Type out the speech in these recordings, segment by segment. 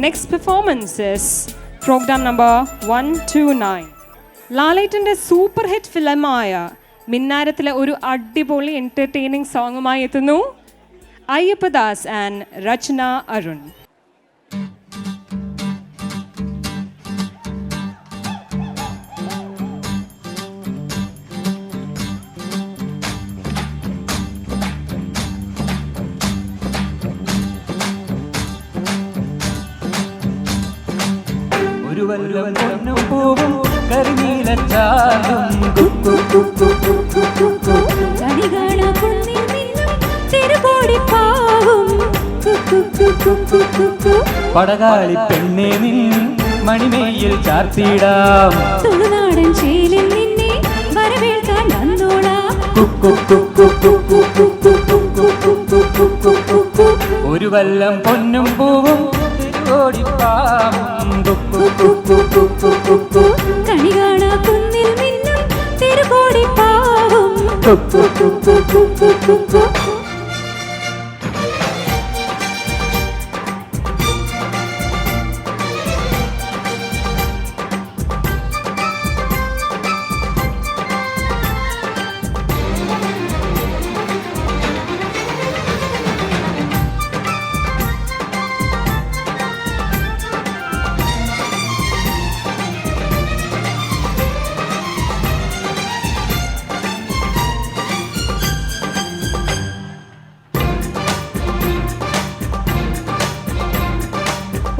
next performance is program number 129. ലാലേട്ടൻ്റെ super hit ഫിലിമായ മിന്നാരത്തിലെ ഒരു അടിപൊളി എൻ്റർടൈനിങ് സോങ്ങുമായി എത്തുന്നു അയ്യപ്പദാസ് ആൻഡ് രചന അരുൺ. ഒരു വല്ലം പൊന്നും പൂവും കരിനീലച്ചാലും പടകാളി പെണ്ണെ നിൻ മണിമേയിൽ ചാർത്തിടാം തുളുനാടൻ ചേലിൽ നിന്നെ വരവേൽക്കാൻ വന്നോളാം. ഒരു വല്ലം പൊന്നും പൂവും കണി കാണാ കുന്നിൽ മിന്നും തിരുകോടിപ്പാവും.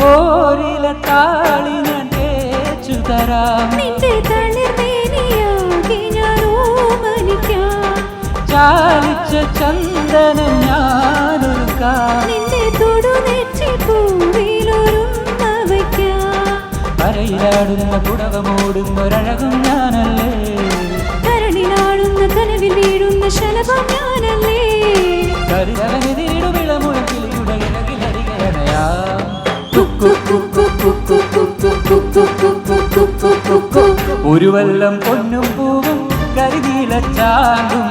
ഓരിലത്താളി ഞാൻ തേച്ചു തരാം നിന്റെ തളിർമേനിയാകെ ഞാൻ ഓമനിക്കാം. ചാലിച്ച ചന്ദനം ഞാനൊരുക്കാം നിന്റെ തൊടുനെറ്റി പൂവിലൊരുമ്മ വയ്ക്കാം. കരയിലാടുന്ന പുടവമോടുന്നൊരഴകും ഞാനല്ലേ കരളിലാടുന്ന കനവിൽ വീഴുന്ന ശലഭം ഞാനല്ലേ. കരുതവനെതിരിടുമിളമുഴക്കിലൂടെ ഇഴകിലരികണയാ ഒരു വല്ലം പൊന്നും പൂവും കരിനീലച്ചാലും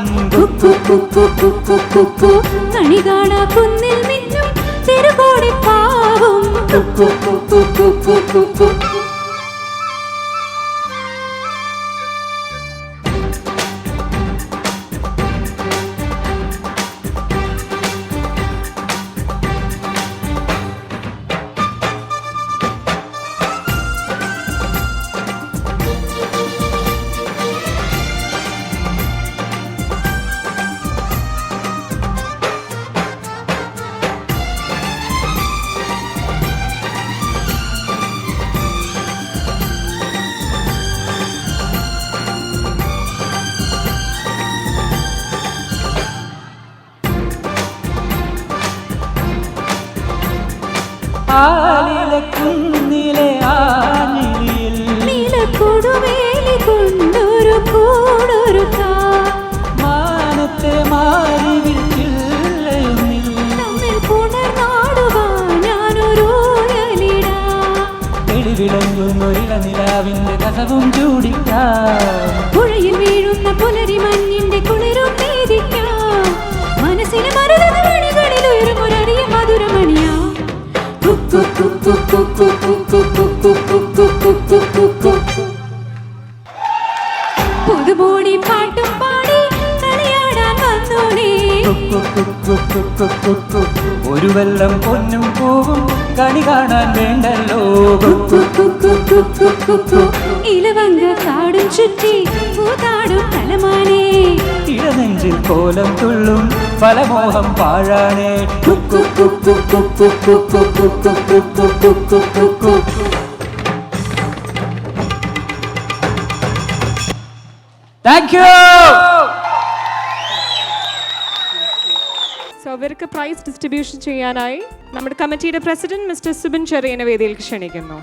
കണി കാണാ കുന്നിൽ മിന്നും തിരുകോടിപ്പാവും. കുന്നിലെ ആനിയിൽ നീലക്കൊടുവേലി കൊണ്ടൊരു കൂടൊരുക്കാം. മാനത്തെ മാറി വിളിച്ചില്ലയുന്നിൽ തമ്മിൽ പുണർന്നാടുവാൻ ഞാനൊരോയലിടാം. തെളിവിളങ്ങുന്നൊരിള നിലാവിന്റെ കസവും ചൂടിക്കാം പുഴയിൽ വീഴുന്ന പുലരി മഞ്ഞിന്റെ കുളിരും നേദിക്കാം. മനസ്സിന് മറുതല മണികളിൽ ഉയരുമൊരറിയ മധുരമണിയാം. പുതുമോടി പാട്ടും പാടി കളിയാടാൻ വന്നോളേ. ഒരു വെള്ളം പൊന്നും പൂവും കണി കാണാൻ വേണ്ടല്ലോ ഇലവങ്ക കാടും ചുറ്റി പൂതാടും തലമാനേ. ഇടനെഞ്ചിൽ കോലം തുള്ളും ഫലമോഹം പാഴാണേ താങ്ക് യു. സോ അവർക്ക് പ്രൈസ് ഡിസ്ട്രിബ്യൂഷൻ ചെയ്യാനായി നമ്മുടെ കമ്മിറ്റിയുടെ പ്രസിഡന്റ് മിസ്റ്റർ സുബിൻ ചെറിയനെ വേദിയിലേക്ക് ക്ഷണിക്കുന്നു.